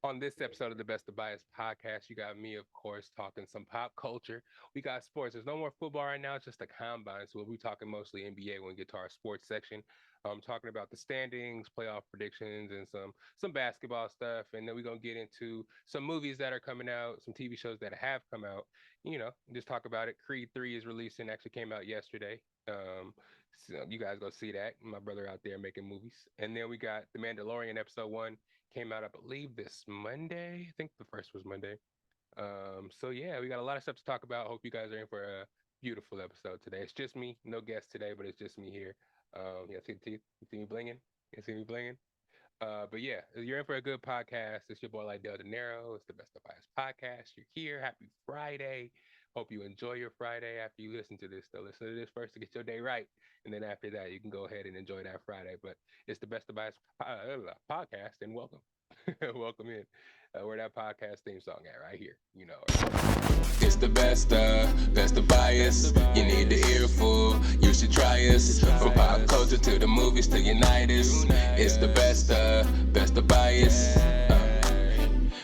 On this episode of the Best of Bias podcast, you got me, of course, talking some pop culture. We got sports. There's no more football right now, it's just a combine. So we'll be talking mostly NBA when we get to our sports section. Talking about the standings, playoff predictions, and some basketball stuff. And then we're gonna get into some movies that are coming out, some TV shows that have come out. Just talk about it. Creed 3 is releasing, actually came out yesterday. So you guys go see that. My brother out there making movies. And then we got The Mandalorian episode 1 came out, I believe, this Monday. I think the first was Monday. So yeah, we got a lot of stuff to talk about. Hope you guys are in for a beautiful episode today. It's just me, no guest today, but it's just me here. Yeah, see the teeth? You see me blinging? You see me blinging? But yeah, you're in for a good podcast. It's your boy Lydell Dinero. It's the Best of Bias podcast. You're here. Happy Friday. Hope you enjoy your Friday after you listen to this. Though, listen to this first to get your day right, and then after that, you can go ahead and enjoy that Friday. But it's the Best of Bias podcast, and welcome, welcome in. Where that podcast theme song at right here. You know. It's the best of bias. You need the earful, you should try us. From pop culture to the movies to Unitas. It's the best of bias.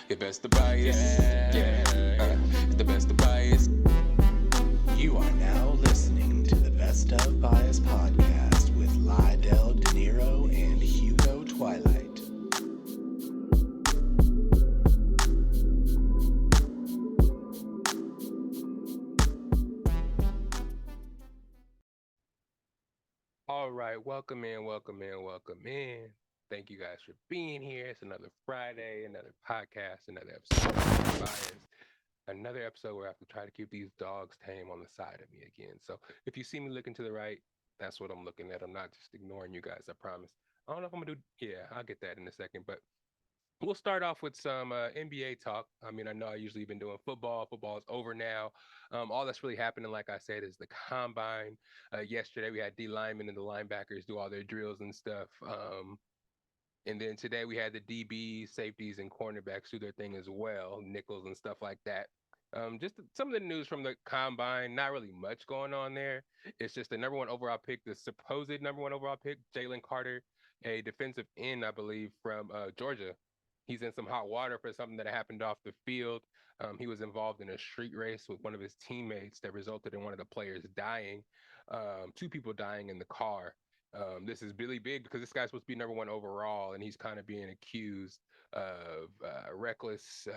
Your best of bias. Yeah, it's the best of bias. You are now listening to the Best of Bias podcast with Lydell Dinero and Hugo Twilight. All right, welcome in, welcome in, welcome in. Thank you guys for being here. It's another Friday, another podcast, another episode of Bias. Another episode where I have to try to keep these dogs tame on the side of me again. So if you see me looking to the right, that's what I'm looking at. I'm not just ignoring you guys, I promise. I don't know if I'm gonna do, yeah, I'll get that in a second, but we'll start off with some NBA talk. I mean, I know I usually been doing football. Football is over now. All that's really happening, like I said, is the combine. Yesterday we had D linemen and the linebackers do all their drills and stuff. And then today we had the DBs, safeties, and cornerbacks do their thing as well, nickels and stuff like that. Some of the news from the combine, not really much going on there. It's just the number one overall pick, the supposed number one overall pick, Jalen Carter, a defensive end, I believe, from Georgia. He's in some hot water for something that happened off the field. He was involved in a street race with one of his teammates that resulted in one of the players dying, two people dying in the car. This is really big because this guy's supposed to be number one overall, and he's kind of being accused of reckless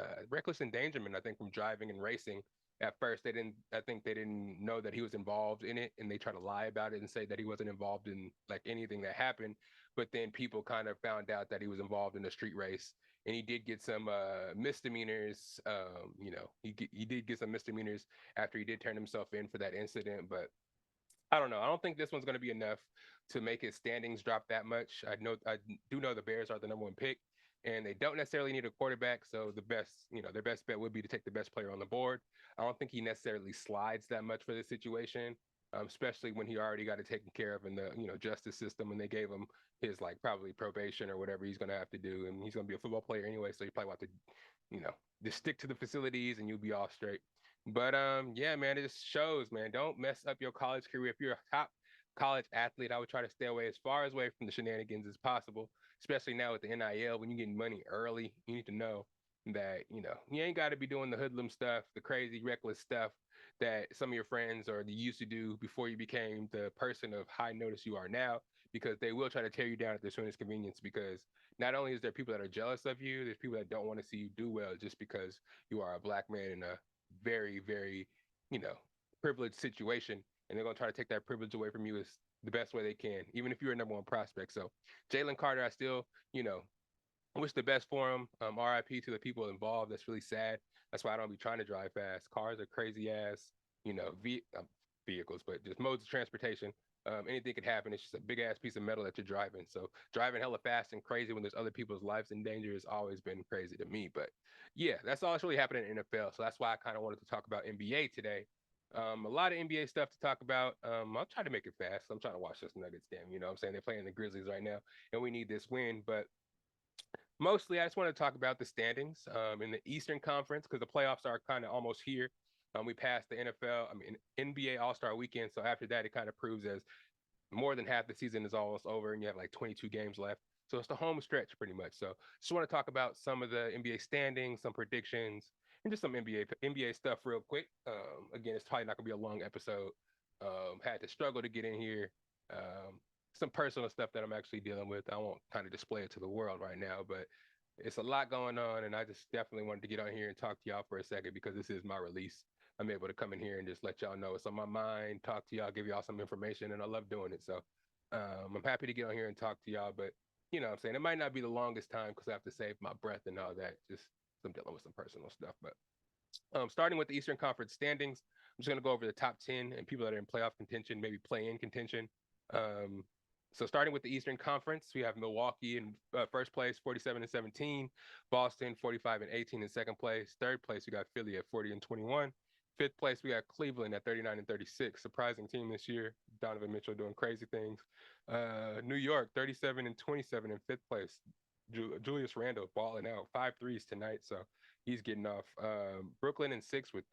endangerment. I think from driving and racing. At first, they didn't. I think they didn't know that he was involved in it, and they try to lie about it and say that he wasn't involved in like anything that happened. But then people kind of found out that he was involved in a street race, and he did get some misdemeanors. He did get some misdemeanors after he did turn himself in for that incident, but I don't know. I don't think this one's going to be enough to make his standings drop that much. I do know the Bears are the number one pick, and they don't necessarily need a quarterback. So their best bet would be to take the best player on the board. I don't think he necessarily slides that much for this situation, especially when he already got it taken care of in the justice system, and they gave him his like probably probation or whatever he's going to have to do, and he's going to be a football player anyway, so he probably want to, you know, just stick to the facilities, and you'll be all straight. But yeah, man, it just shows, man. Don't mess up your college career. If you're a top college athlete, I would try to stay away as far as away from the shenanigans as possible, especially now with the NIL. When you're getting money early, you need to know that, you ain't got to be doing the hoodlum stuff, the crazy, reckless stuff that some of your friends or you used to do before you became the person of high notice you are now, because they will try to tear you down at their soonest convenience. Because not only is there people that are jealous of you, there's people that don't want to see you do well just because you are a black man in a very, very, you know, privileged situation, and they're gonna try to take that privilege away from you as the best way they can, even if you're a number one prospect. So, Jalen Carter, I still, wish the best for him. RIP to the people involved. That's really sad. That's why I don't be trying to drive fast. Cars are crazy ass, vehicles, but just modes of transportation. Anything could happen. It's just a big ass piece of metal that you're driving. So driving hella fast and crazy when there's other people's lives in danger has always been crazy to me. But yeah, that's all that's really happening in NFL. So that's why I kind of wanted to talk about NBA today. A lot of NBA stuff to talk about. I'll try to make it fast. I'm trying to watch this Nuggets game. You know what I'm saying? They're playing the Grizzlies right now, and we need this win. But mostly, I just want to talk about the standings in the Eastern Conference because the playoffs are kind of almost here. We passed the NBA All Star Weekend, so after that, it kind of proves as more than half the season is almost over, and you have like 22 games left. So it's the home stretch pretty much. So just want to talk about some of the NBA standings, some predictions, and just some NBA stuff real quick. Again, it's probably not gonna be a long episode. Had to struggle to get in here. Some personal stuff that I'm actually dealing with. I won't kind of display it to the world right now, but it's a lot going on, and I just definitely wanted to get on here and talk to y'all for a second because this is my release. I'm able to come in here and just let y'all know what's on my mind, talk to y'all, give y'all some information, and I love doing it. So I'm happy to get on here and talk to y'all, but you know what I'm saying? It might not be the longest time because I have to save my breath and all that. Just I'm dealing with some personal stuff. But starting with the Eastern Conference standings, I'm just going to go over the top 10 and people that are in playoff contention, maybe play in contention. Um, so starting with the Eastern Conference, we have Milwaukee in first place, 47 and 17, Boston 45 and 18 in second place. Third place, we got Philly at 40 and 21. Fifth place, we got Cleveland at 39 and 36. Surprising team this year. Donovan Mitchell doing crazy things. New York 37 and 27 in fifth place. Julius Randle balling out 5 threes tonight, so he's getting off. Brooklyn in six with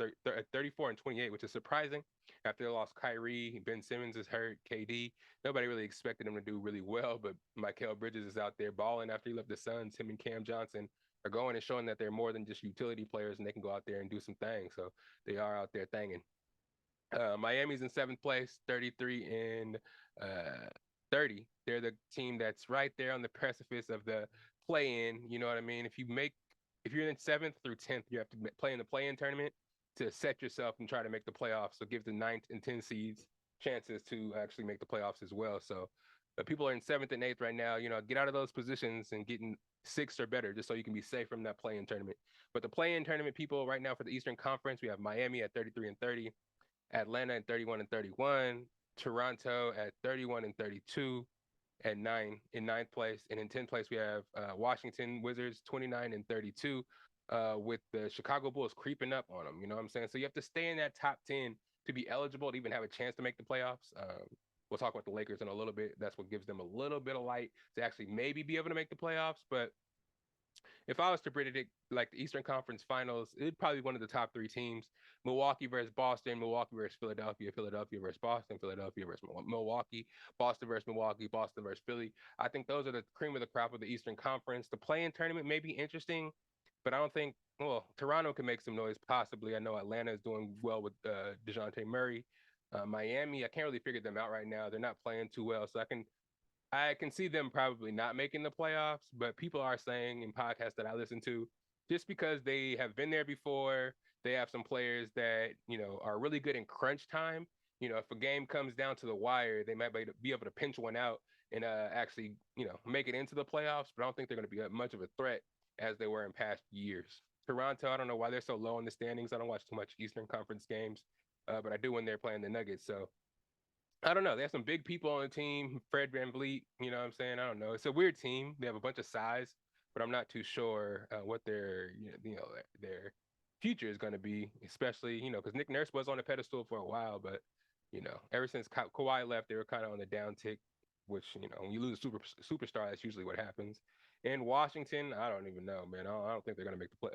34 and 28, which is surprising after they lost Kyrie. Ben Simmons is hurt. KD. Nobody really expected him to do really well, but Mikal Bridges is out there balling after he left the Suns. Him and Cam Johnson are going and showing that they're more than just utility players and they can go out there and do some things. So they are out there thanging. Miami's in seventh place, 33 and 30. They're the team that's right there on the precipice of the play-in. You know what I mean? If you're in seventh through 10th, you have to play in the play-in tournament to set yourself and try to make the playoffs. So give the ninth and 10 seeds chances to actually make the playoffs as well. So people are in seventh and eighth right now. You know, get out of those positions and get in sixth or better, just so you can be safe from that play-in tournament. But the play-in tournament people right now for the Eastern Conference, we have Miami at 33 and 30. Atlanta at 31 and 31, Toronto at 31 and 32 at ninth place, and in 10th place we have Washington Wizards 29 and 32, with the Chicago Bulls creeping up on them. You know what I'm saying? So you have to stay in that top 10 to be eligible to even have a chance to make the playoffs. We'll talk about the Lakers in a little bit. That's what gives them a little bit of light to actually maybe be able to make the playoffs, but if I was to predict it, like the Eastern Conference Finals, it'd probably be one of the top three teams: Milwaukee versus Boston, Milwaukee versus Philadelphia, Philadelphia versus Boston, Philadelphia versus Milwaukee, Boston versus Milwaukee, Boston versus Philly. I think those are the cream of the crop of the Eastern Conference. The play-in tournament may be interesting, but I don't think. Well, Toronto can make some noise possibly. I know Atlanta is doing well with DeJounte Murray. Miami, I can't really figure them out right now. They're not playing too well, so I can see them probably not making the playoffs, but people are saying in podcasts that I listen to, just because they have been there before, they have some players that, you know, are really good in crunch time. You know, if a game comes down to the wire, they might be able to pinch one out and actually, you know, make it into the playoffs, but I don't think they're going to be much of a threat as they were in past years. Toronto, I don't know why they're so low in the standings. I don't watch too much Eastern Conference games, but I do when they're playing the Nuggets. So I don't know. They have some big people on the team. Fred VanVleet, you know what I'm saying? I don't know. It's a weird team. They have a bunch of size, but I'm not too sure what their future is going to be, especially, you know, because Nick Nurse was on a pedestal for a while, but, you know, ever since Kawhi left, they were kind of on the downtick, which, you know, when you lose a superstar, that's usually what happens. In Washington, I don't even know, man. I don't think they're going to make the play.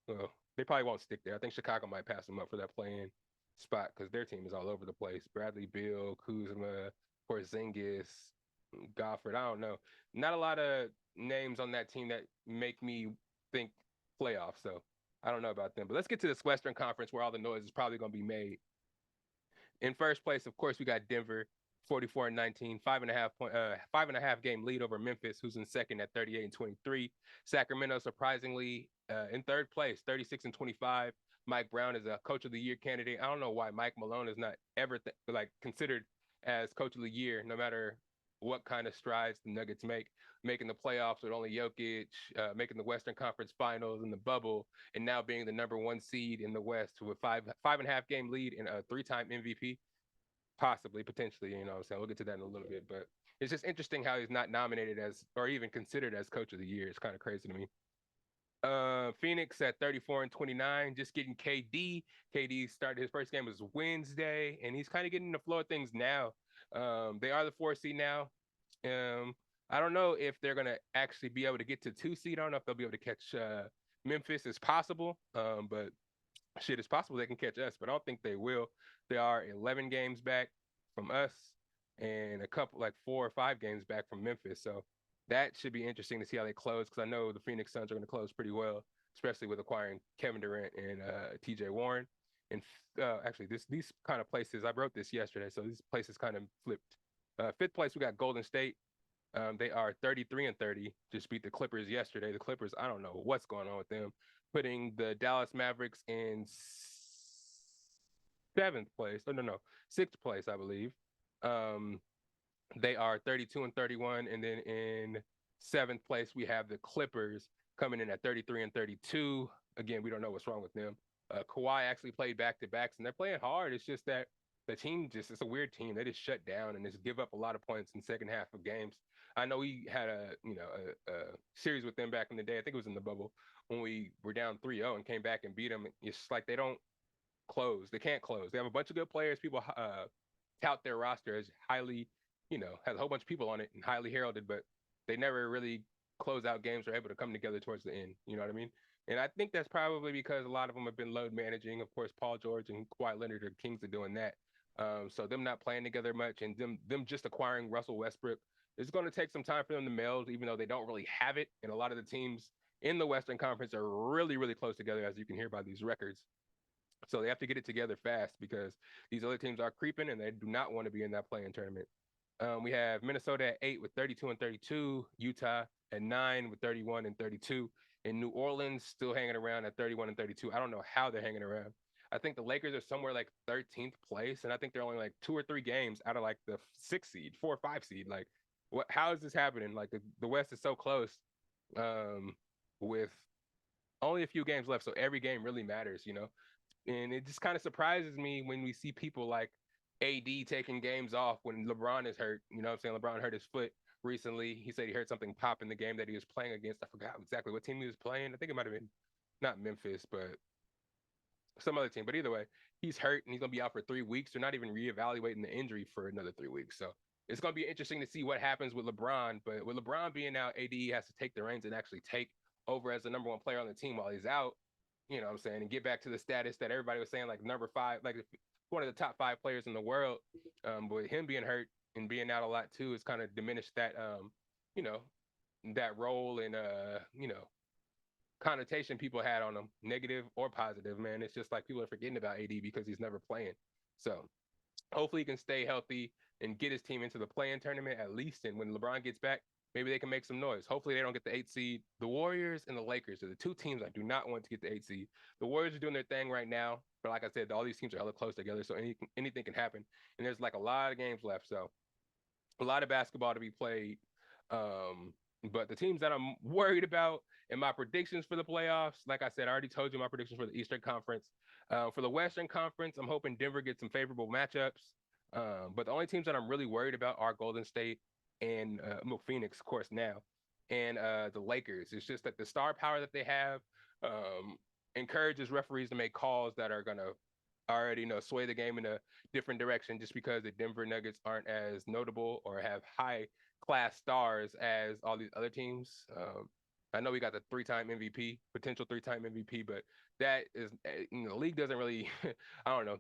Well, they probably won't stick there. I think Chicago might pass them up for that play-in spot because their team is all over the place. Bradley Beal, Kuzma, Porzingis, Gofford. I don't know. Not a lot of names on that team that make me think playoffs. So I don't know about them. But let's get to this Western Conference where all the noise is probably going to be made. In first place, of course, we got Denver, 44 and 19, 5.5 game lead over Memphis, who's in second at 38 and 23. Sacramento, surprisingly, in third place, 36 and 25. Mike Brown is a Coach of the Year candidate. I don't know why Mike Malone is not ever considered as Coach of the Year, no matter what kind of strides the Nuggets making the playoffs with only Jokic, making the Western Conference Finals in the bubble, and now being the number one seed in the West with 5.5 game lead and a 3-time MVP, possibly, potentially. You know what I'm saying? We'll get to that in a little bit, but it's just interesting how he's not nominated as or even considered as Coach of the Year. It's kind of crazy to me. Phoenix at 34 and 29, just getting KD. KD started his first game was Wednesday, and he's kind of getting the flow of things now. They are the 4 seed now. I don't know if they're gonna actually be able to get to 2 seed. I don't know if they'll be able to catch Memphis. It's possible, but shit, it's possible they can catch us, but I don't think they will. They are 11 games back from us and a couple, like 4 or 5 games back from Memphis. So That should be interesting to see how they close because I know the Phoenix Suns are going to close pretty well, especially with acquiring Kevin Durant and T.J. Warren. And actually, these kind of places I wrote this yesterday, so these places kind of flipped. Fifth place we got Golden State. They are 33-30. Just beat the Clippers yesterday. The Clippers, I don't know what's going on with them. Putting the Dallas Mavericks in seventh place. Oh no, sixth place, I believe. Um, they are 32-31, and then in seventh place we have the Clippers coming in at 33-32. Again, we don't know what's wrong with them. Kawhi actually played back to backs, and they're playing hard. It's just that the team it's a weird team. They just shut down and just give up a lot of points in second half of games. I know we had a series with them back in the day. I think it was in the bubble when we were down 3-0 and came back and beat them. It's like they don't close. They can't close. They have a bunch of good players. People tout their roster as highly, has a whole bunch of people on it and highly heralded, but they never really close out games or able to come together towards the end. You know what I mean? And I think that's probably because a lot of them have been load managing. Of course, Paul George and Kawhi Leonard are kings of doing that. So them not playing together much and them just acquiring Russell Westbrook, it's going to take some time for them to meld, even though they don't really have it. And a lot of the teams in the Western Conference are really, really close together, as you can hear by these records. So they have to get it together fast because these other teams are creeping and they do not want to be in that play-in tournament. We have Minnesota at 8 with 32-32, Utah at 9 with 31-32, and New Orleans still hanging around at 31-32. I don't know how they're hanging around. I think the Lakers are somewhere like 13th place, and I think they're only like 2 or 3 games out of like the 6 seed, 4 or 5 seed. Like, what? How is this happening? Like the West is so close, with only a few games left, so every game really matters, and it just kind of surprises me when we see people like AD taking games off when LeBron is hurt. You know what I'm saying? LeBron hurt his foot recently. He said he heard something pop in the game that he was playing against. I forgot exactly what team he was playing. I think it might have been not Memphis, but some other team. But either way, he's hurt and he's going to be out for 3 weeks. They're not even reevaluating the injury for another 3 weeks. So it's going to be interesting to see what happens with LeBron. But with LeBron being out, AD has to take the reins and actually take over as the number one player on the team while he's out. You know what I'm saying? And get back to the status that everybody was saying, like number five, like one of the top 5 players in the world. But him being hurt and being out a lot too, has kind of diminished that, you know, that role and, connotation people had on him, negative or positive, man. It's just like people are forgetting about AD because he's never playing. So hopefully he can stay healthy and get his team into the play-in tournament at least. And when LeBron gets back, maybe they can make some noise. Hopefully they don't get the 8 seed. The Warriors and the Lakers are the 2 teams I do not want to get the 8 seed. The Warriors are doing their thing right now, but like I said, all these teams are hella close together, so anything can happen. And there's like a lot of games left, so a lot of basketball to be played. But the teams that I'm worried about and my predictions for the playoffs, like I said, I already told you my predictions for the Eastern Conference. For the Western Conference, I'm hoping Denver gets some favorable matchups. But the only teams that I'm really worried about are Golden State and Phoenix, of course, now, and the Lakers. It's just that the star power that they have encourages referees to make calls that are going to already sway the game in a different direction just because the Denver Nuggets aren't as notable or have high class stars as all these other teams. I know we got the 3-time MVP, potential 3-time MVP, but that is, the league doesn't really, I don't know,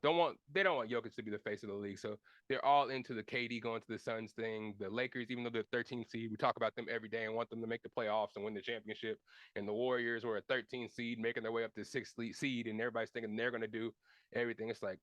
they don't want Jokic to be the face of the league. So they're all into the KD going to the Suns thing. The Lakers, even though they're 13th seed, we talk about them every day and want them to make the playoffs and win the championship. And the Warriors were a 13th seed, making their way up to 6th seed, and everybody's thinking they're going to do everything. It's like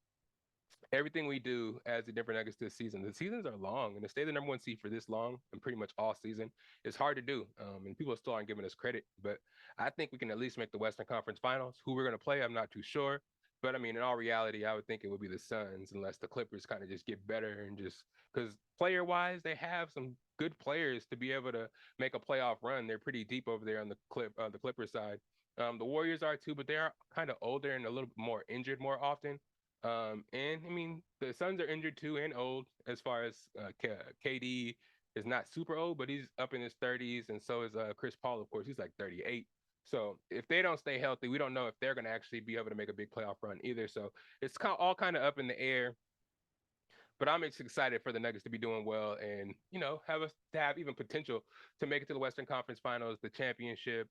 everything we do as the Denver Nuggets this season. The seasons are long, and to stay the number one seed for this long and pretty much all season is hard to do. And people still aren't giving us credit, but I think we can at least make the Western Conference Finals. Who we're going to play, I'm not too sure. But I mean, in all reality, I would think it would be the Suns, unless the Clippers kind of just get better and just because player wise, they have some good players to be able to make a playoff run. They're pretty deep over there on the Clippers side. The Warriors are too, but they are kind of older and a little bit more injured more often. And I mean, the Suns are injured too and old as far as KD is not super old, but he's up in his 30s. And so is Chris Paul, of course. He's like 38. So if they don't stay healthy, we don't know if they're going to actually be able to make a big playoff run either. So it's all kind of up in the air. But I'm excited for the Nuggets to be doing well and, have us to have even potential to make it to the Western Conference Finals, the championship,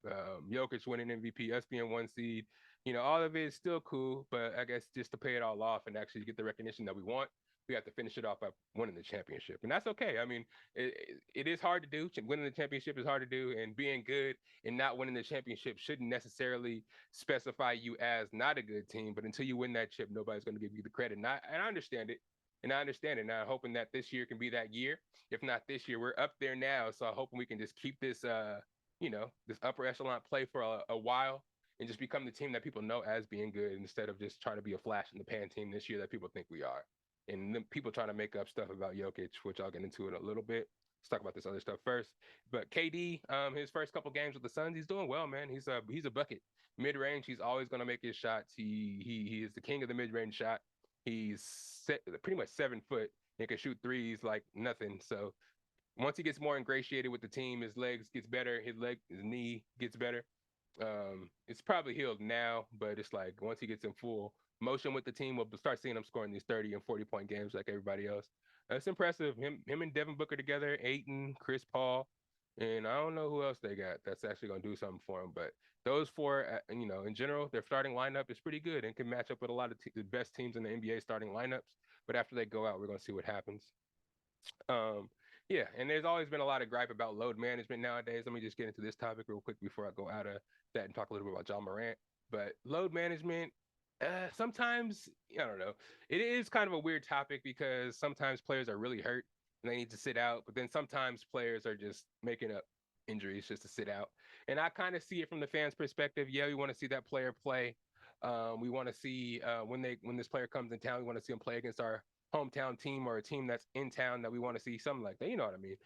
Jokic winning MVP, us being 1 seed. All of it is still cool, but I guess just to pay it all off and actually get the recognition that we want, we have to finish it off by winning the championship, and that's okay. I mean, it is hard to do. Winning the championship is hard to do, and being good and not winning the championship shouldn't necessarily specify you as not a good team. But until you win that chip, nobody's going to give you the credit. And I understand it. And I understand it. Now, hoping that this year can be that year. If not this year, we're up there now. So I'm hoping we can just keep this, this upper echelon play for a while and just become the team that people know as being good instead of just trying to be a flash in the pan team this year that people think we are. And then people trying to make up stuff about Jokic, which I'll get into in a little bit. Let's talk about this other stuff first. But KD, his first couple games with the Suns, he's doing well, man. He's a bucket. Mid range, he's always going to make his shots. He is the king of the mid range shot. Pretty much 7 foot and can shoot threes like nothing. So once he gets more ingratiated with the team, his legs gets better. His knee gets better. It's probably healed now, but it's like once he gets in full motion with the team, we'll start seeing him scoring these 30 and 40 point games like everybody else. It's impressive. Him and Devin Booker together, Ayton, Chris Paul, and I don't know who else they got that's actually going to do something for him. But those four, in general, their starting lineup is pretty good and can match up with a lot of the best teams in the NBA starting lineups. But after they go out, we're going to see what happens. Um, yeah, and there's always been a lot of gripe about load management nowadays. Let me just get into this topic real quick before I go out of that and talk a little bit about John Morant. But load management, sometimes, I don't know. It is kind of a weird topic because sometimes players are really hurt and they need to sit out, but then sometimes players are just making up injuries just to sit out. And I kind of see it from the fans' perspective. Yeah, we want to see that player play. We want to see when this player comes in town, we want to see him play against our hometown team or a team that's in town that we want to see, something like that. You know what I mean?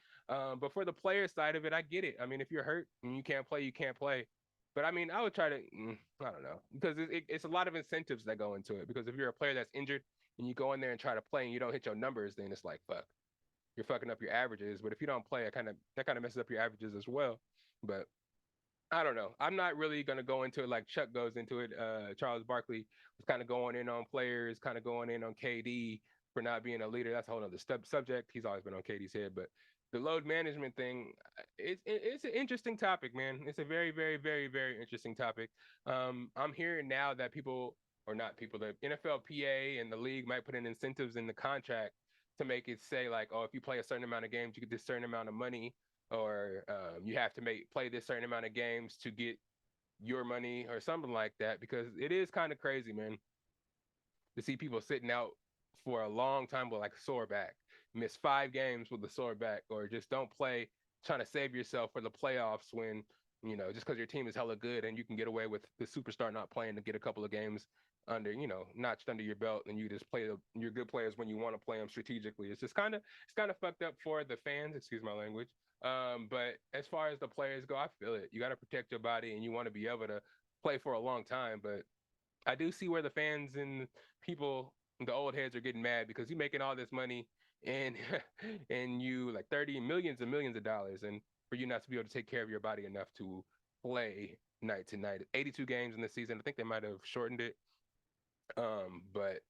But for the player side of it, I get it. I mean, if you're hurt and you can't play, you can't play. But I mean, I would try to, I don't know, because it's a lot of incentives that go into it. Because if you're a player that's injured and you go in there and try to play and you don't hit your numbers, then it's like, fuck, you're fucking up your averages. But if you don't play, that kind of messes up your averages as well. But I don't know. I'm not really gonna go into it like Chuck goes into it. Charles Barkley was kind of going in on players, kind of going in on KD for not being a leader. That's a whole other subject. He's always been on KD's head, but the load management thing, it's an interesting topic, man. It's a very, very, very, very interesting topic. I'm hearing now that people, or not people, the NFLPA and the league might put in incentives in the contract to make it say like, oh, if you play a certain amount of games, you get this certain amount of money, or you have to play this certain amount of games to get your money or something like that, because it is kind of crazy, man, to see people sitting out for a long time with like a sore back, miss 5 games with a sore back, or just don't play trying to save yourself for the playoffs when, just because your team is hella good and you can get away with the superstar not playing to get a couple of games under, notched under your belt, and you just play your good players when you want to play them strategically. It's kind of fucked up for the fans, excuse my language. But as far as the players go, I feel it. You got to protect your body and you want to be able to play for a long time. But I do see where the fans and people, the old heads, are getting mad because you're making all this money and and you like 30 millions and millions of dollars, and for you not to be able to take care of your body enough to play night to night. 82 games in the season. I think they might have shortened it. But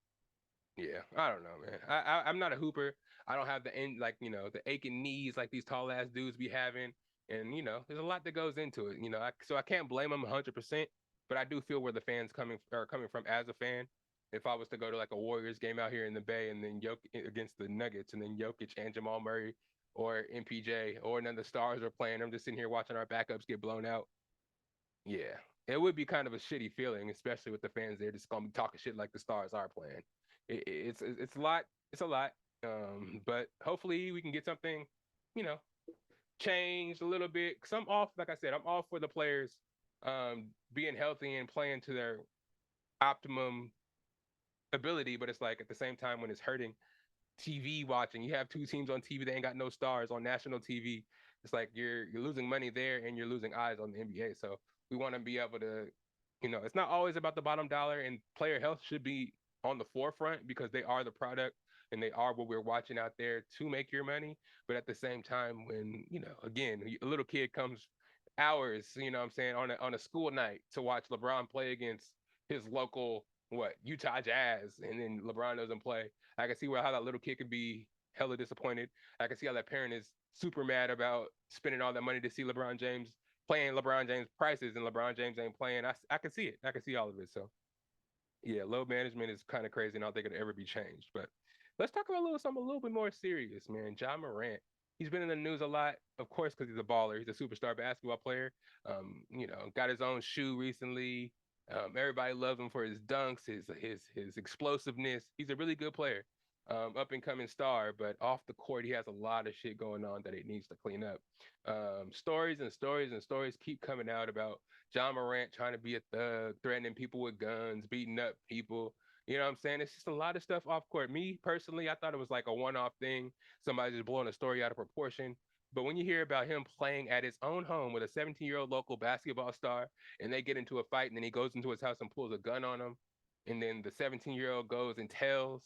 yeah, I don't know, man. I'm not a hooper. I don't have the aching knees like these tall ass dudes be having, and there's a lot that goes into it. So I can't blame them 100%, but I do feel where the fans are coming from as a fan. If I was to go to like a Warriors game out here in the Bay and then Jokic against the Nuggets and then Jokic and Jamal Murray or MPJ or none of the stars are playing, I'm just sitting here watching our backups get blown out. Yeah, it would be kind of a shitty feeling, especially with the fans there just gonna be talking shit like the stars are playing. It's a lot. It's a lot. But hopefully we can get something, you know, changed a little bit. Cause I'm off, like I said, I'm all for the players being healthy and playing to their optimum ability. But it's like at the same time when it's hurting TV watching, you have 2 teams on TV, they ain't got no stars on national TV. It's like you're losing money there and you're losing eyes on the NBA. So we want to be able to, it's not always about the bottom dollar, and player health should be on the forefront because they are the product and they are what we're watching out there to make your money. But at the same time, when, again, a little kid comes hours, what I'm saying, on a school night to watch LeBron play against his local Utah Jazz, and then LeBron doesn't play. I can see how that little kid could be hella disappointed. I can see how that parent is super mad about spending all that money to see LeBron James playing LeBron James prices and LeBron James ain't playing. I can see it. I can see all of it. So yeah, load management is kind of crazy, and I don't think it'll ever be changed. But Let's talk about something a little bit more serious, man. John Morant. He's been in the news a lot, of course, because he's a baller. He's a superstar basketball player. Got his own shoe recently. Everybody loves him for his dunks, his explosiveness. He's a really good player, up and coming star. But off the court, he has a lot of shit going on that he needs to clean up. Stories and stories and stories keep coming out about John Morant trying to be a thug, threatening people with guns, beating up people. You know what I'm saying? It's just a lot of stuff off court. Me personally, I thought it was like a one-off thing, somebody just blowing a story out of proportion. But when you hear about him playing at his own home with a 17-year-old local basketball star, and they get into a fight, and then he goes into his house and pulls a gun on him, and then the 17-year-old goes and tells,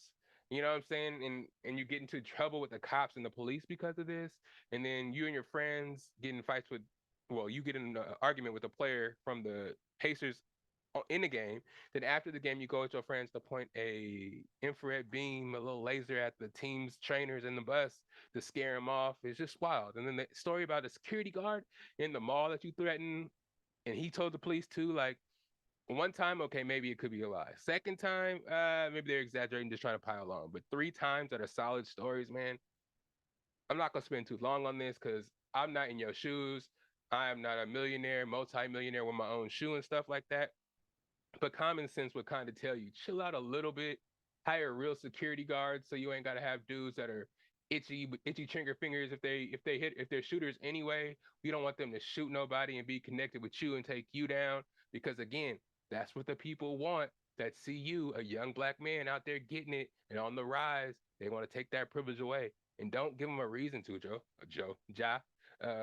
you know what I'm saying? And you get into trouble with the cops and the police because of this, and then you and your friends get in fights with, well, you get in an argument with a player from the Pacers in the game. Then after the game, you go with your friends to point a infrared beam, a little laser at the team's trainers in the bus to scare them off. It's just wild. And then the story about the security guard in the mall that you threatened, and he told the police too. Like one time, okay, maybe it could be a lie. Second time, maybe they're exaggerating, just trying to pile on. But three times that are solid stories, man. I'm not gonna spend too long on this because I'm not in your shoes. I am not a millionaire, multi-millionaire with my own shoe and stuff like that. But common sense would kind of tell you, chill out a little bit, hire real security guards so you ain't gotta have dudes that are itchy trigger fingers if they're shooters anyway. We don't want them to shoot nobody and be connected with you and take you down because again, that's what the people want. That see you, a young black man out there getting it and on the rise. They want to take that privilege away. And don't give them a reason to, Ja.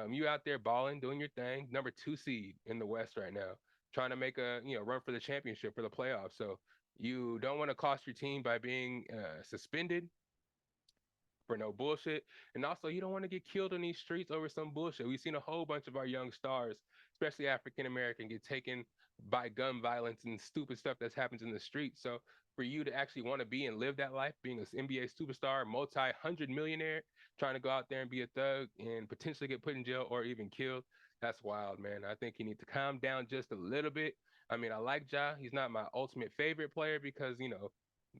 You out there balling, doing your thing, number 2 seed in the West right now, trying to make a run for the championship for the playoffs. So you don't want to cost your team by being suspended for no bullshit. And also, you don't want to get killed in these streets over some bullshit. We've seen a whole bunch of our young stars, especially African American, get taken by gun violence and stupid stuff that happens in the streets. So for you to actually want to be and live that life, being an NBA superstar, multi-hundred millionaire, trying to go out there and be a thug and potentially get put in jail or even killed, that's wild, man. I think you need to calm down just a little bit. I mean, I like Ja. He's not my ultimate favorite player because,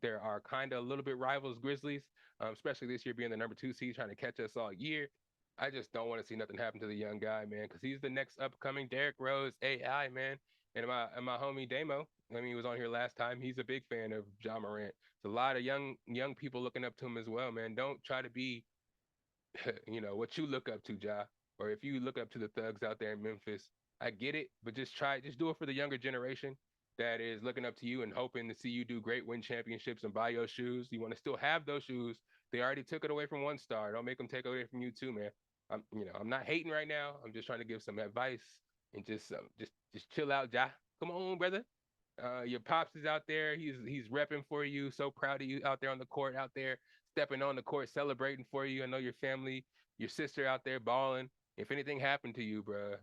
there are kind of a little bit rivals Grizzlies, especially this year being the number 2 seed trying to catch us all year. I just don't want to see nothing happen to the young guy, man, because he's the next upcoming Derrick Rose AI, man. And my homie Damo, I mean, he was on here last time. He's a big fan of John Morant. There's a lot of young people looking up to him as well, man. Don't try to be what you look up to, Ja, or if you look up to the thugs out there in Memphis, I get it, but just do it for the younger generation that is looking up to you and hoping to see you do great, win championships, and buy your shoes. You want to still have those shoes. They already took it away from one star. Don't make them take it away from you too, man. I'm not hating right now. I'm just trying to give some advice and just chill out, Ja. Come on, brother. Your pops is out there. He's repping for you. So proud of you out there on the court, out there stepping on the court, celebrating for you. I know your family, your sister out there balling. If anything happened to you, bruh,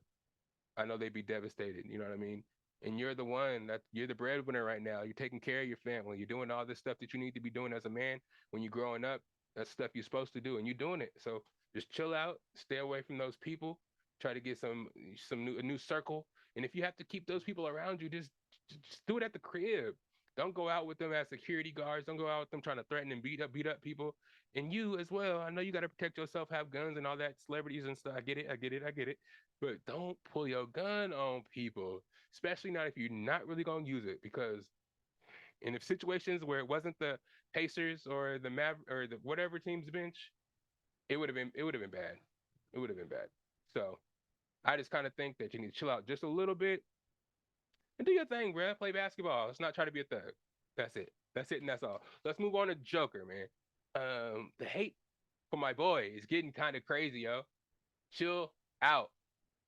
I know they'd be devastated. You know what I mean? And you're the breadwinner right now. You're taking care of your family. You're doing all this stuff that you need to be doing as a man when you're growing up. That's stuff you're supposed to do, and you're doing it. So just chill out, stay away from those people. Try to get a new circle. And if you have to keep those people around you, just do it at the crib. Don't go out with them as security guards. Don't go out with them trying to threaten and beat up people. And you as well. I know you got to protect yourself, have guns and all that, celebrities and stuff. I get it. I get it. I get it. But don't pull your gun on people, especially not if you're not really gonna use it. Because in if situations where it wasn't the Pacers or the or the whatever team's bench, it would have been bad. It would have been bad. So I just kind of think that you need to chill out just a little bit and do your thing, bro. Play basketball. Let's not try to be a thug. That's it. That's it, and that's all. Let's move on to Joker, man. The hate for my boy is getting kind of crazy, yo. Chill out.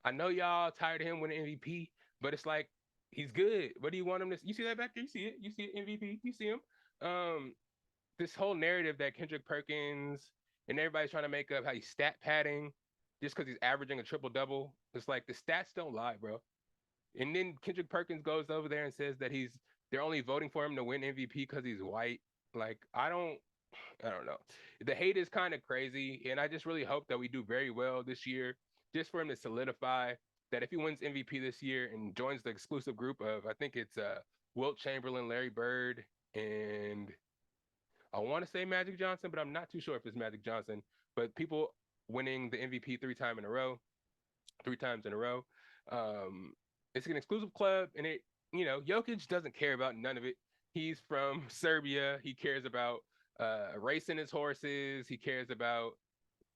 I know y'all tired of him winning MVP, but it's like he's good. What do you want him to? You see that back there? You see it? You see it? MVP? You see him? Um, this whole narrative that Kendrick Perkins and everybody's trying to make up how he's stat padding just because he's averaging a triple double. It's like the stats don't lie, bro. And then Kendrick Perkins goes over there and says that they're only voting for him to win MVP because he's white. Like I don't know. The hate is kind of crazy, and I just really hope that we do very well this year, just for him to solidify that if he wins MVP this year and joins the exclusive group of I think it's Wilt Chamberlain, Larry Bird, and I want to say Magic Johnson, but I'm not too sure if it's Magic Johnson. But people winning the MVP three times in a row. Um, it's an exclusive club, and Jokic doesn't care about none of it. He's from Serbia. He cares about racing his horses. He cares about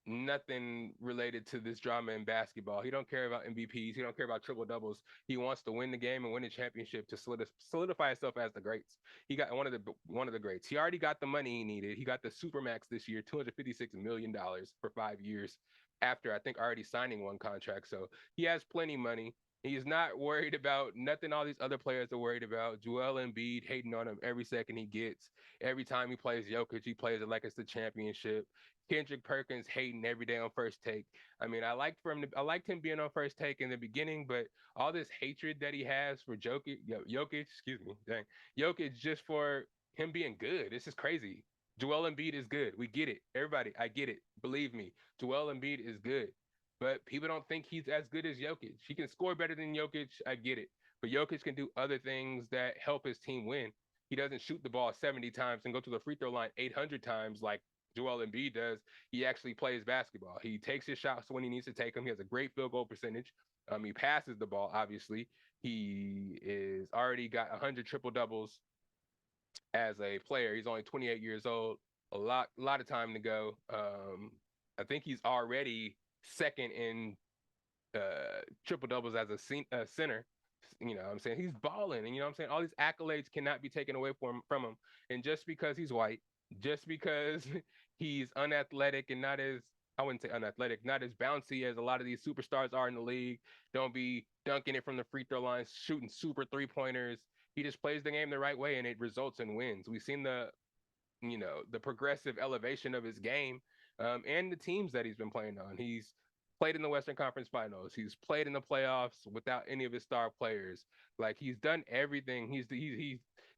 nothing related to this drama in basketball. He don't care about MVPs. He don't care about triple doubles. He wants to win the game and win the championship to solidify himself as the greats. He got one of the greats. He already got the money he needed. He got the supermax this year, $256 million for 5 years. After I think already signing one contract, so he has plenty of money. He's not worried about nothing all these other players are worried about. Joel Embiid hating on him every second he gets. Every time he plays Jokic, he plays it like it's the championship. Kendrick Perkins hating every day on First Take. I mean, I liked him being on First Take in the beginning, but all this hatred that he has for Jokic, excuse me, dang, Jokic just for him being good. This is crazy. Joel Embiid is good. We get it. Everybody, I get it. Believe me, Joel Embiid is good. But people don't think he's as good as Jokic. He can score better than Jokic. I get it. But Jokic can do other things that help his team win. He doesn't shoot the ball 70 times and go to the free throw line 800 times like Joel Embiid does. He actually plays basketball. He takes his shots when he needs to take them. He has a great field goal percentage. He passes the ball, obviously. He is already got 100 triple doubles as a player. He's only 28 years old. A lot of time to go. I think he's already second in triple doubles as a center. You know what I'm saying? He's balling. And you know what I'm saying? All these accolades cannot be taken away from him. And just because he's white, just because he's unathletic and not as, I wouldn't say unathletic, not as bouncy as a lot of these superstars are in the league, don't be dunking it from the free throw line, shooting super 3-pointers. He just plays the game the right way and it results in wins. We've seen the progressive elevation of his game, and the teams that he's been playing on. He's played in the Western Conference Finals. He's played in the playoffs without any of his star players. Like he's done everything. He's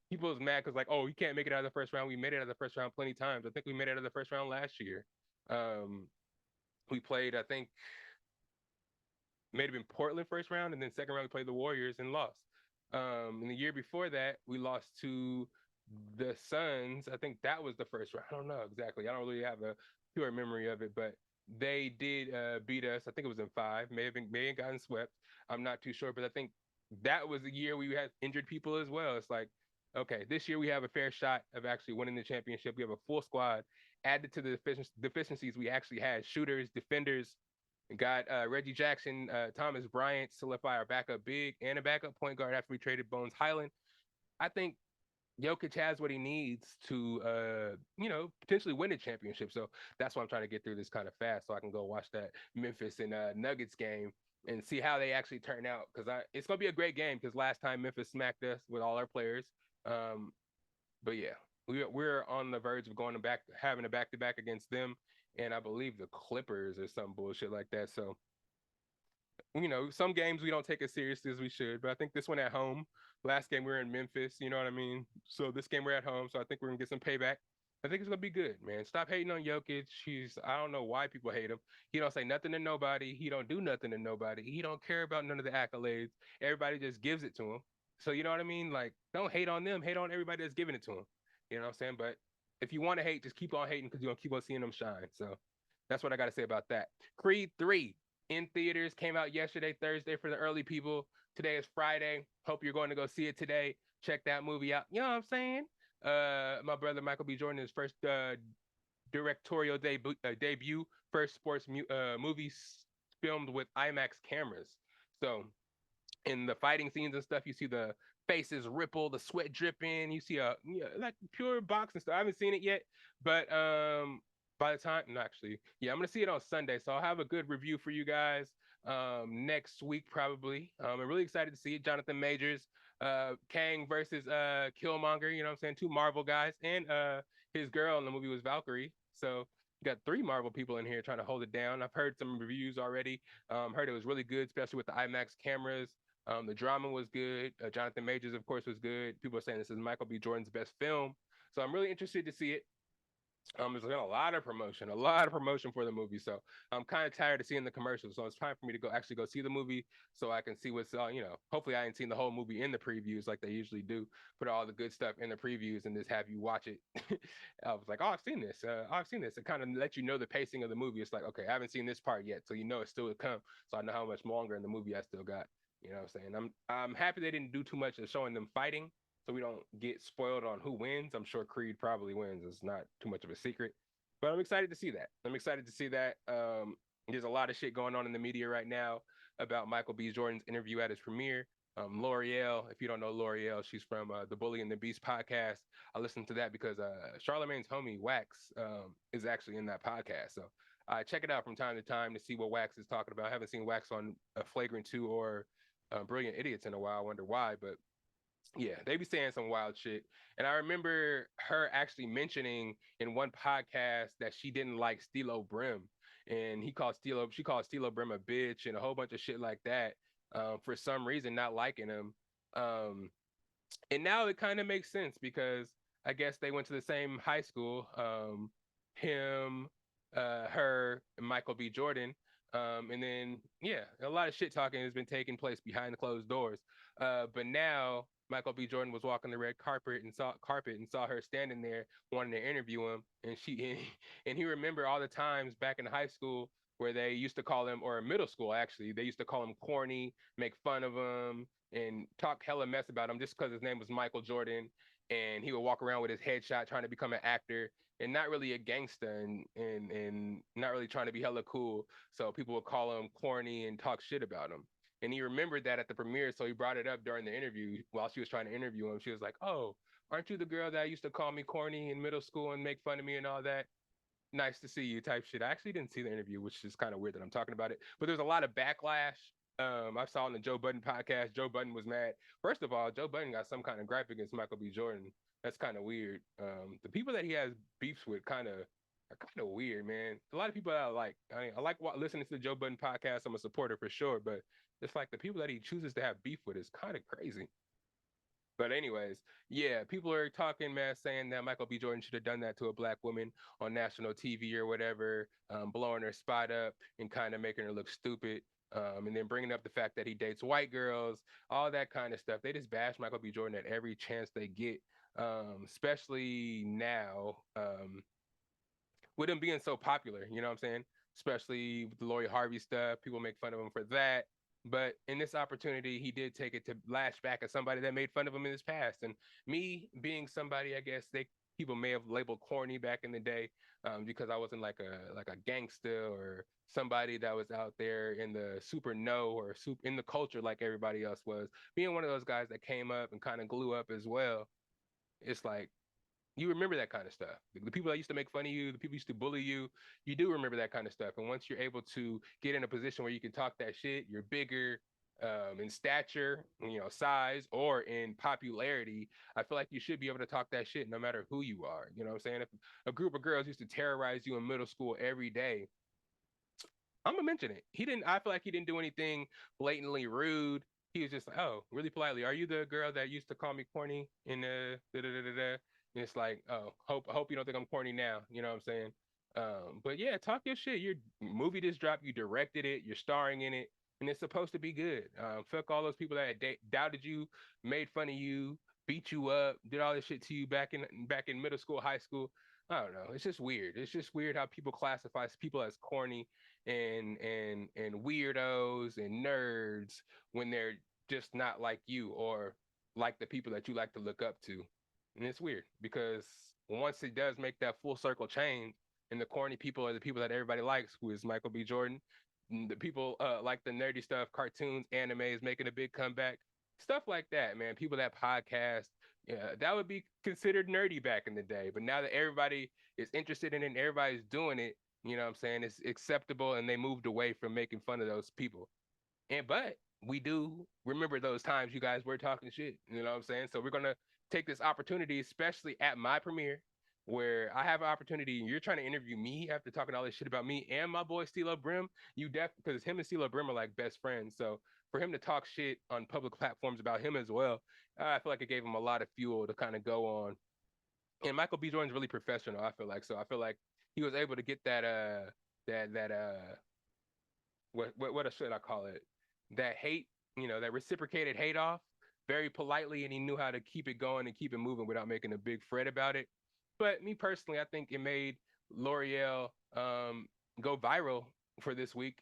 people's mad because like, oh, he can't make it out of the first round. We made it out of the first round plenty of times. I think we made it out of the first round last year. Um, we played, I think, may have been Portland first round, and then second round we played the Warriors and lost. And the year before that, we lost to the Suns. I think that was the first round. I don't know exactly. I don't really have a pure memory of it, but they did beat us. I think it was in five. May have gotten swept. I'm not too sure, but I think that was the year we had injured people as well. It's like, okay, this year we have a fair shot of actually winning the championship. We have a full squad. Added to the deficiencies we actually had: shooters, defenders. Got Reggie Jackson, Thomas Bryant, solidify our backup big and a backup point guard after we traded Bones Highland. I think Jokic has what he needs to, potentially win a championship. So that's why I'm trying to get through this kind of fast, so I can go watch that Memphis and Nuggets game and see how they actually turn out. Because it's gonna be a great game. Because last time Memphis smacked us with all our players. Um, but yeah, we're on the verge of having a back to back against them, and I believe the Clippers or some bullshit like that. So some games we don't take as seriously as we should, but I think this one at home. Last game we were in Memphis, you know what I mean? So this game we're at home, so I think we're gonna get some payback. I think it's gonna be good, man. Stop hating on Jokic. I don't know why people hate him. He don't say nothing to nobody. He don't do nothing to nobody. He don't care about none of the accolades. Everybody just gives it to him. So you know what I mean? Like, don't hate on them. Hate on everybody that's giving it to him. You know what I'm saying? But if you want to hate, just keep on hating because you're gonna keep on seeing them shine. So that's what I gotta say about that. Creed 3 in theaters, came out yesterday, Thursday for the early people. Today is Friday. Hope you're going to go see it today. Check that movie out. You know what I'm saying? My brother Michael B. Jordan, his first directorial debut, first sports movie filmed with IMAX cameras. So in the fighting scenes and stuff, you see the faces ripple, the sweat dripping. You see like pure boxing stuff. I haven't seen it yet, but by the time, no, actually, yeah, I'm gonna see it on Sunday, so I'll have a good review for you guys next week probably. I'm really excited to see it. Jonathan Majors, Kang versus Killmonger. You know what I'm saying? Two Marvel guys, and his girl in the movie was Valkyrie. So you got three Marvel people in here trying to hold it down. I've heard some reviews already. Heard it was really good, especially with the IMAX cameras. The drama was good. Jonathan Majors, of course, was good. People are saying this is Michael B. Jordan's best film. So I'm really interested to see it. There's been a lot of promotion for the movie. So I'm kind of tired of seeing the commercials. So it's time for me to go actually go see the movie so I can see what's hopefully I ain't seen the whole movie in the previews like they usually do. Put all the good stuff in the previews and just have you watch it. I was like, oh, I've seen this. I've seen this. It kind of let you know the pacing of the movie. It's like, okay, I haven't seen this part yet, so you know it's still to come. So I know how much longer in the movie I still got. You know what I'm saying? I'm happy they didn't do too much of showing them fighting so we don't get spoiled on who wins. I'm sure Creed probably wins. It's not too much of a secret. But I'm excited to see that. I'm excited to see that. There's a lot of shit going on in the media right now about Michael B. Jordan's interview at his premiere. L'Oreal, if you don't know L'Oreal, she's from the Bully and the Beast podcast. I listened to that because Charlemagne's homie Wax is actually in that podcast. So I check it out from time to time to see what Wax is talking about. I haven't seen Wax on Flagrant 2 or Brilliant Idiots in a while. I wonder why, but yeah, they be saying some wild shit. And I remember her actually mentioning in one podcast that she didn't like Stilo Brim. And she called Stilo Brim a bitch and a whole bunch of shit like that. For some reason, not liking him. Um, and now it kind of makes sense because I guess they went to the same high school. Him, her, and Michael B. Jordan. And then yeah, a lot of shit talking has been taking place behind the closed doors. But now Michael B. Jordan was walking the red carpet and saw her standing there wanting to interview him, and and he remembered all the times back in high school where they used to call him, or middle school actually, they used to call him corny, make fun of him, and talk hella mess about him just because his name was Michael Jordan, and he would walk around with his headshot trying to become an actor and not really a gangster and not really trying to be hella cool. So people would call him corny and talk shit about him. And he remembered that at the premiere, so he brought it up during the interview while she was trying to interview him. She was like, "Oh, aren't you the girl that used to call me corny in middle school and make fun of me and all that? Nice to see you," type shit. I actually didn't see the interview, which is kind of weird that I'm talking about it. But there's a lot of backlash. I saw on the Joe Budden podcast, Joe Budden was mad. First of all, Joe Budden got some kind of gripe against Michael B. Jordan. That's kind of weird. The people that he has beefs with are kind of weird, man. A lot of people that I like listening to the Joe Budden podcast. I'm a supporter for sure, but it's like the people that he chooses to have beef with is kind of crazy. But anyways, yeah, people are talking, man, saying that Michael B. Jordan should have done that to a black woman on national TV or whatever, blowing her spot up and kind of making her look stupid. And then bringing up the fact that he dates white girls, all that kind of stuff. They just bash Michael B. Jordan at every chance they get, especially now with him being so popular. You know what I'm saying? Especially with the Lori Harvey stuff, people make fun of him for that. But in this opportunity, he did take it to lash back at somebody that made fun of him in his past. And me being somebody, I guess people may have labeled corny back in the day, because I wasn't like a gangster or somebody that was out there in the super know or super in the culture like everybody else was. Being one of those guys that came up and kind of grew up as well, it's like you remember that kind of stuff. The people that used to make fun of you, the people used to bully you, you do remember that kind of stuff. And once you're able to get in a position where you can talk that shit, you're bigger in stature, size, or in popularity. I feel like you should be able to talk that shit no matter who you are. You know what I'm saying? If a group of girls used to terrorize you in middle school every day, I'm gonna mention it. He didn't. I feel like he didn't do anything blatantly rude. He was just like, "Oh, really politely, are you the girl that used to call me corny?" And da da da da da. And it's like, "Oh, hope you don't think I'm corny now." You know what I'm saying? But yeah, talk your shit. Your movie just dropped. You directed it. You're starring in it, and it's supposed to be good. Fuck all those people that doubted you, made fun of you, beat you up, did all this shit to you back in middle school, high school. I don't know. It's just weird. It's just weird how people classify people as corny and weirdos and nerds when they're just not like you or like the people that you like to look up to. And it's weird because once it does make that full circle change, and the corny people are the people that everybody likes, who is Michael B. Jordan. The people like the nerdy stuff, cartoons, anime is making a big comeback, stuff like that, man. People that podcast, yeah, that would be considered nerdy back in the day. But now that everybody is interested in it and everybody's doing it, you know what I'm saying? It's acceptable and they moved away from making fun of those people. But we do remember those times you guys were talking shit. You know what I'm saying? So we're gonna take this opportunity, especially at my premiere, where I have an opportunity and you're trying to interview me after talking all this shit about me and my boy Stilo Brim. You because him and Stilo Brim are like best friends. So for him to talk shit on public platforms about him as well, I feel like it gave him a lot of fuel to kind of go on And Michael B. Jordan's really professional. I feel like so. I feel like he was able to get that what should I call it? That hate, that reciprocated hate off very politely, and he knew how to keep it going and keep it moving without making a big fret about it. But me personally, I think it made L'Oreal go viral for this week.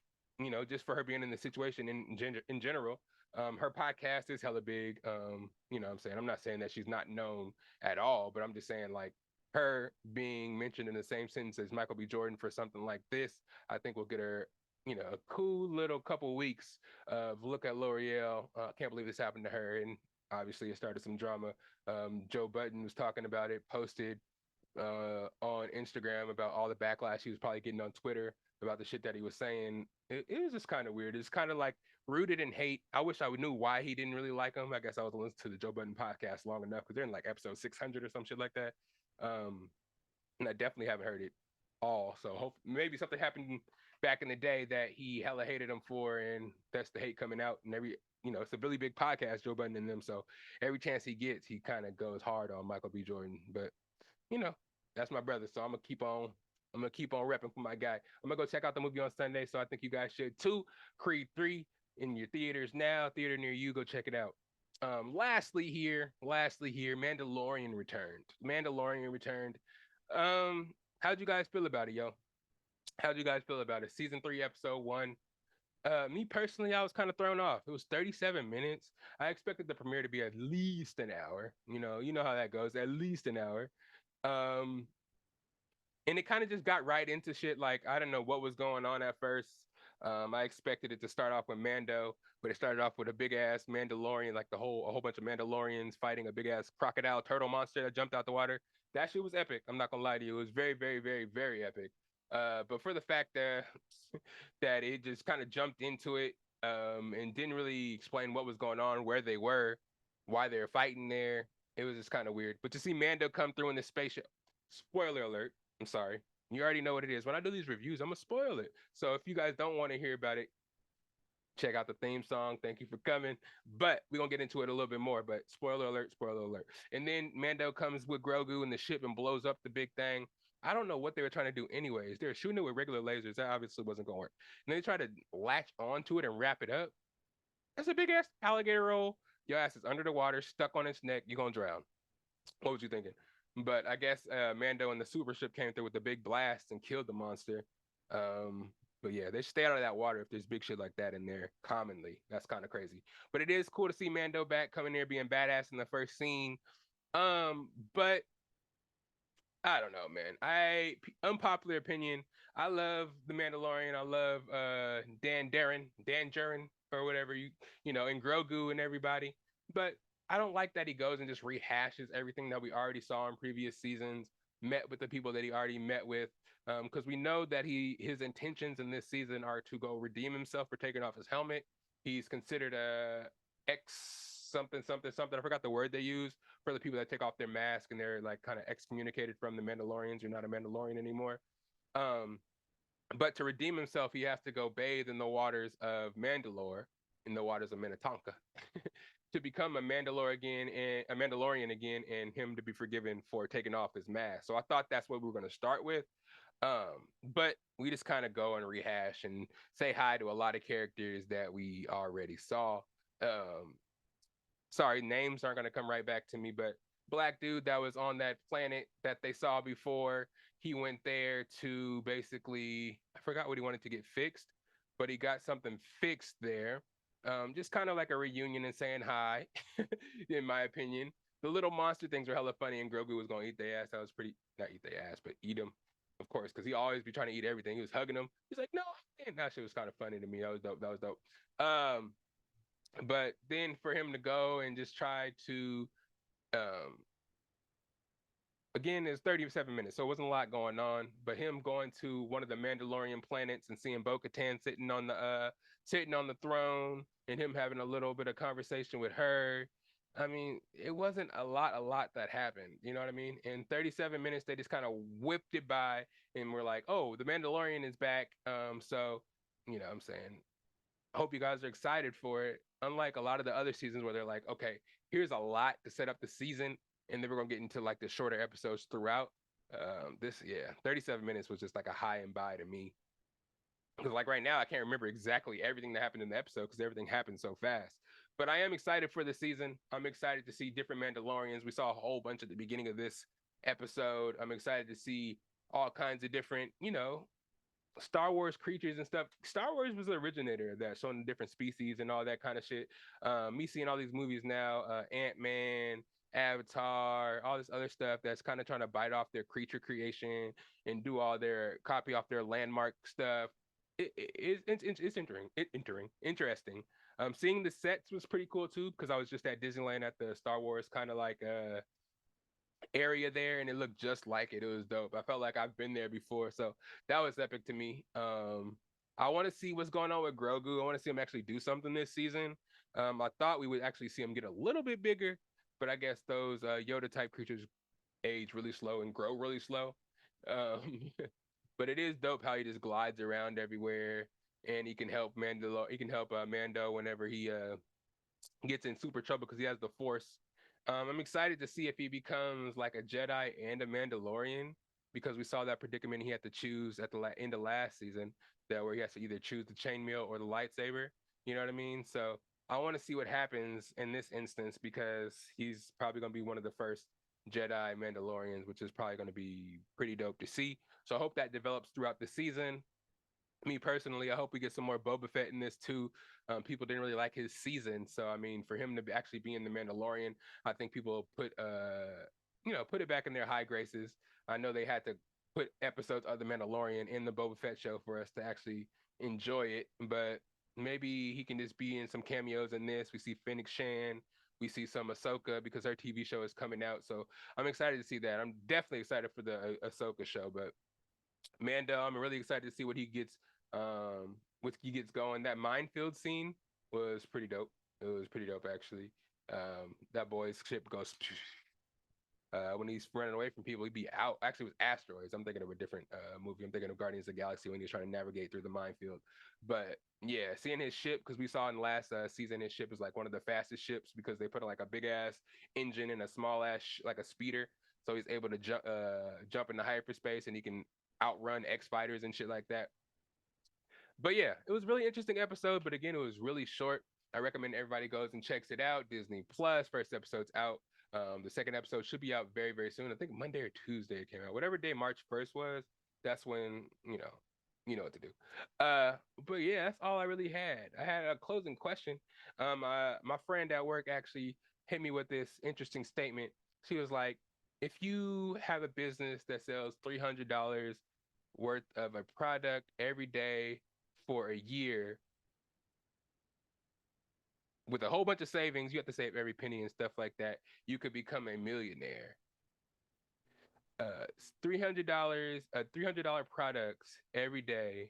Just for her being in the situation in general. Her podcast is hella big. What I'm saying, I'm not saying that she's not known at all, but I'm just saying like her being mentioned in the same sentence as Michael B. Jordan for something like this, I think will get her a cool little couple weeks of look at L'Oreal. Can't believe this happened to her. And obviously, it started some drama. Joe Budden was talking about it, posted on Instagram about all the backlash he was probably getting on Twitter about the shit that he was saying. It was just kind of weird. It's kind of like rooted in hate. I wish I knew why he didn't really like him. I guess I was listening to the Joe Budden podcast long enough because they're in like episode 600 or some shit like that. Um, and I definitely haven't heard it all. So hope maybe something happened back in the day that he hella hated him for, and that's the hate coming out. And it's a really big podcast, Joe Budden and them. So every chance he gets, he kind of goes hard on Michael B. Jordan. But you know, that's my brother. So I'm gonna keep on. I'm gonna keep on repping for my guy. I'm gonna go check out the movie on Sunday. So I think you guys should too. Creed 3 in your theaters now. Theater near you. Go check it out. Lastly here, Mandalorian returned. Mandalorian returned. How'd you guys feel about it, yo? How'd you guys feel about it? Season 3, episode 1. Me personally, I was kind of thrown off. It was 37 minutes. I expected the premiere to be at least an hour. You know how that goes. At least an hour. Um, and it kind of just got right into shit. Like I don't know what was going on at first. I expected it to start off with Mando, but it started off with a big ass Mandalorian, like a whole bunch of Mandalorians fighting a big ass crocodile turtle monster that jumped out the water. That shit was epic. I'm not gonna lie to you, it was very, very, very, very epic. But for the fact that that it just kind of jumped into it and didn't really explain what was going on, where they were, why they were fighting there, it was just kind of weird. But to see Mando come through in the spaceship, spoiler alert. I'm sorry. You already know what it is. When I do these reviews, I'm gonna spoil it. So if you guys don't want to hear about it, check out the theme song. Thank you for coming. But we're gonna get into it a little bit more. But spoiler alert, spoiler alert. And then Mando comes with Grogu in the ship and blows up the big thing. I don't know what they were trying to do anyways. They were shooting it with regular lasers. That obviously wasn't gonna work. And they tried to latch onto it and wrap it up. That's a big ass alligator roll. Your ass is under the water, stuck on its neck. You're gonna drown. What was you thinking? But I guess Mando and the super ship came through with the big blast and killed the monster. But yeah, they stay out of that water if there's big shit like that in there commonly. That's kind of crazy. But it is cool to see Mando back coming there being badass in the first scene. But I don't know, man. Unpopular opinion. I love the Mandalorian. I love Dan Djarin, or whatever and Grogu and everybody. But I don't like that he goes and just rehashes everything that we already saw in previous seasons. Met with the people that he already met with, because we know that his intentions in this season are to go redeem himself for taking off his helmet. He's considered a ex something something something. I forgot the word they use for the people that take off their mask and they're like kind of excommunicated from the Mandalorians. You're not a Mandalorian anymore. Um, but to redeem himself, he has to go bathe in the waters of Mandalore, in the waters of Minnetonka, to become a Mandalorian again, and him to be forgiven for taking off his mask. So I thought that's what we were going to start with. But we just kind of go and rehash and say hi to a lot of characters that we already saw. Um, Sorry, names aren't going to come right back to me, but black dude that was on that planet that they saw before, he went there to basically, I forgot what he wanted to get fixed, but he got something fixed there. Just kind of like a reunion and saying hi, in my opinion. The little monster things were hella funny, and Grogu was going to eat their ass. That was pretty, not eat their ass, but eat them, of course, because he always be trying to eat everything. He was hugging them. He's like, no, man. That shit was kind of funny to me. That was dope. That was dope. But then for him to go and just try to um again, it's 37 minutes, so it wasn't a lot going on. But him going to one of the Mandalorian planets and seeing Bo-Katan sitting on the throne, and him having a little bit of conversation with her. I mean, it wasn't a lot that happened. You know what I mean? In 37 minutes, they just kind of whipped it by, and we're like, oh, the Mandalorian is back. So I'm saying, hope you guys are excited for it. Unlike a lot of the other seasons where they're like, okay, here's a lot to set up the season, and then we're gonna get into like the shorter episodes throughout. This, yeah, 37 minutes was just like a high and by to me. Because like right now, I can't remember exactly everything that happened in the episode because everything happened so fast. But I am excited for the season. I'm excited to see different Mandalorians. We saw a whole bunch at the beginning of this episode. I'm excited to see all kinds of different, Star Wars creatures and stuff. Star Wars was the originator of that, showing the different species and all that kind of shit. Me seeing all these movies now, Ant-Man, Avatar, all this other stuff that's kind of trying to bite off their creature creation and do all their copy off their landmark stuff. It's interesting. Seeing the sets was pretty cool too because I was just at Disneyland at the Star Wars kind of like area there and it looked just like it. It was dope. I felt like I've been there before. So that was epic to me. I want to see what's going on with Grogu. I want to see him actually do something this season. I thought we would actually see him get a little bit bigger, but I guess those Yoda type creatures age really slow and grow really slow. Um, but it is dope how he just glides around everywhere and he can help Mando whenever he gets in super trouble because he has the Force. I'm excited to see if he becomes like a Jedi and a Mandalorian because we saw that predicament he had to choose at the end of last season, that where he has to either choose the chainmail or the lightsaber. You know what I mean? So I want to see what happens in this instance because he's probably going to be one of the first Jedi Mandalorians, which is probably going to be pretty dope to see. So I hope that develops throughout the season. Me personally, I hope we get some more Boba Fett in this too. People didn't really like his season, so I mean, for him to actually be in the Mandalorian, I think people put it back in their high graces. I know they had to put episodes of the Mandalorian in the Boba Fett show for us to actually enjoy it, but maybe he can just be in some cameos in this. We see Fennec Shan, we see some Ahsoka because her TV show is coming out, so I'm excited to see that. I'm definitely excited for the Ahsoka show, but Mando, I'm really excited to see what he gets going. That minefield scene was pretty dope. It was pretty dope actually. That boy's ship goes when he's running away from people, he'd be out. Actually, it was asteroids. I'm thinking of a different movie. I'm thinking of Guardians of the Galaxy when he's trying to navigate through the minefield. But yeah, seeing his ship because we saw in the last season his ship is like one of the fastest ships because they put like a big ass engine in a small ass like a speeder, so he's able to jump into hyperspace and he can outrun X fighters and shit like that. But yeah, it was a really interesting episode. But again, it was really short. I recommend everybody goes and checks it out. Disney Plus, first episode's out. The second episode should be out very, very soon. I think Monday or Tuesday it came out. Whatever day March 1st was, that's when, you know what to do. Uh, but yeah, that's all I really had. I had a closing question. My friend at work actually hit me with this interesting statement. She was like, if you have a business that sells $300 worth of a product every day for a year with a whole bunch of savings, you have to save every penny and stuff like that. You could become a millionaire. Uh, $300, $300 products every day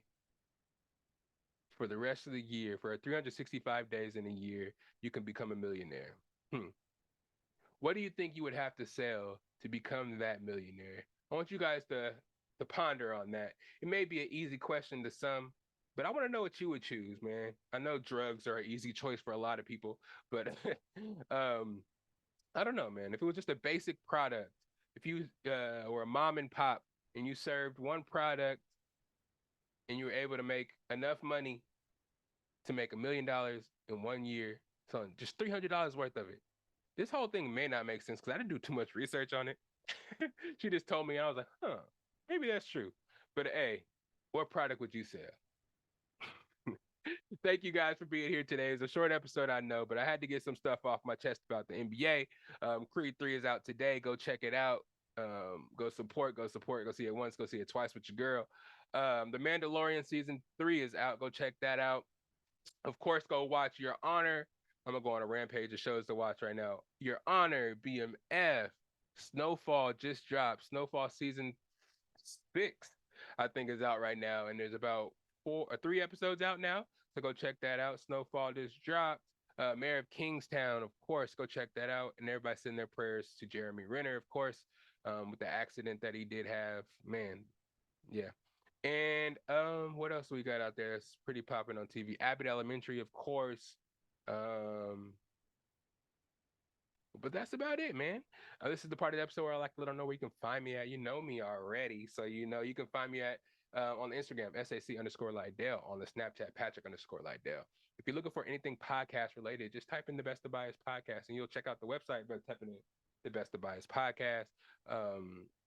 for the rest of the year. For 365 days in a year, you can become a millionaire. What do you think you would have to sell to become that millionaire? I want you guys to ponder on that. It may be an easy question to some, but I want to know what you would choose, man. I know drugs are an easy choice for a lot of people, but um, I don't know, man. If it was just a basic product, if you were a mom and pop and you served one product and you were able to make enough money to make $1 million in 1 year, so just $300 worth of it. This whole thing may not make sense because I didn't do too much research on it. She just told me, and I was like, huh, maybe that's true. But hey, what product would you sell? Thank you guys for being here today. It's a short episode, I know, but I had to get some stuff off my chest about the NBA. Creed 3 is out today. Go check it out. Go support, go see it once, go see it twice with your girl. The Mandalorian season 3 is out. Go check that out. Of course, go watch Your Honor. I'm gonna go on a rampage of shows to watch right now. Your Honor, BMF, Snowfall just dropped. Snowfall season 6, I think, is out right now, and there's about 3 episodes out now. So go check that out. Snowfall just dropped. Mayor of Kingstown, of course, go check that out. And everybody send their prayers to Jeremy Renner, of course, with the accident that he did have. Man, yeah. And what else we got out there that's pretty popping on TV? Abbott Elementary, of course. Um, But that's about it, man. This is the part of the episode where I like to let them know where you can find me at. You know me already, so you know you can find me at on the Instagram SAC_Lydell, on the Snapchat Patrick_Lydell. If you're looking for anything podcast related, just type in the Best of Bias podcast, and you'll check out the website by typing in the Best of Bias podcast,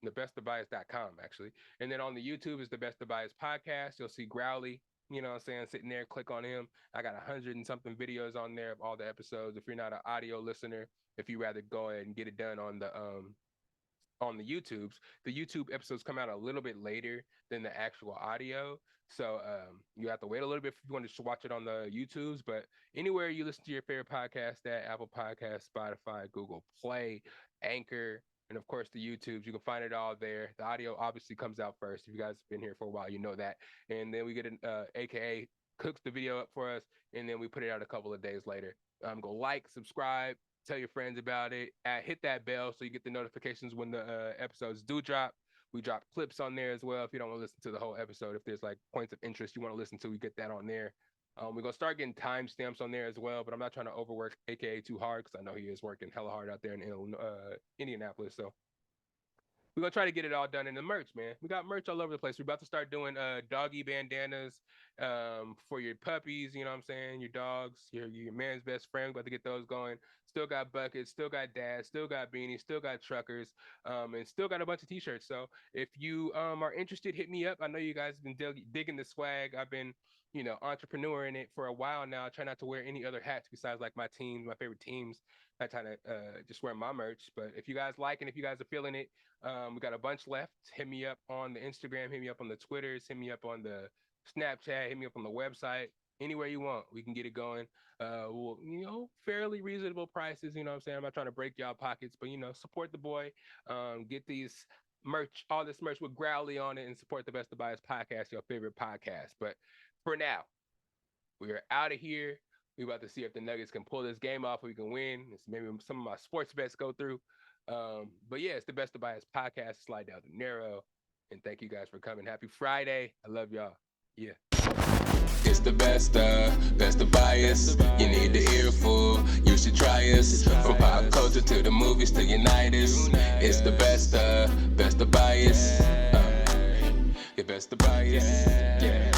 thebestofbias.com actually, and then on the YouTube is the Best of Bias podcast. You'll see Growly. You know what I'm saying? Sitting there, click on him. I got 100 and something videos on there of all the episodes. If you're not an audio listener, if you rather go ahead and get it done on the YouTubes, the YouTube episodes come out a little bit later than the actual audio. So you have to wait a little bit if you want to watch it on the YouTubes. But anywhere you listen to your favorite podcast, at Apple Podcasts, Spotify, Google Play, Anchor, and of course the YouTubes, you can find it all there. The audio obviously comes out first. If you guys have been here for a while, you know that. And then we get an AKA cooks the video up for us, and then we put it out a couple of days later. Go like, subscribe, tell your friends about it. Hit that bell so you get the notifications when the episodes do drop. We drop clips on there as well. If you don't want to listen to the whole episode, if there's like points of interest you want to listen to, we get that on there. We're gonna start getting timestamps on there as well, but I'm not trying to overwork AKA too hard because I know he is working hella hard out there in Indianapolis. So we're gonna try to get it all done in the merch, man. We got merch all over the place. We're about to start doing doggy bandanas for your puppies, you know what I'm saying? Your dogs, your man's best friend. We're about to get those going. Still got buckets, still got dads, still got beanies, still got truckers, and still got a bunch of t-shirts. So if you are interested, hit me up. I know you guys have been digging the swag. I've been, entrepreneur in it for a while now. I try not to wear any other hats besides like my teams, my favorite teams. I try to just wear my merch. But if you guys like and if you guys are feeling it, we got a bunch left. Hit me up on the Instagram, hit me up on the Twitters, hit me up on the Snapchat, hit me up on the website. Anywhere you want, we can get it going. Fairly reasonable prices. You know what I'm saying? I'm not trying to break y'all pockets, but support the boy. Get these merch, all this merch with Growly on it, and support the Best of Bias podcast, your favorite podcast. But for now, we are out of here. We about to see if the Nuggets can pull this game off. We can win. It's maybe some of my sports bets go through. But yeah, it's the Best of Bias podcast. It's Lydell Dinero. And thank you guys for coming. Happy Friday. I love y'all. Yeah. It's the best of bias. You need the earful, you should try us. From pop culture to the movies to Unitas. It's the best of bias. Your best of bias. Yeah.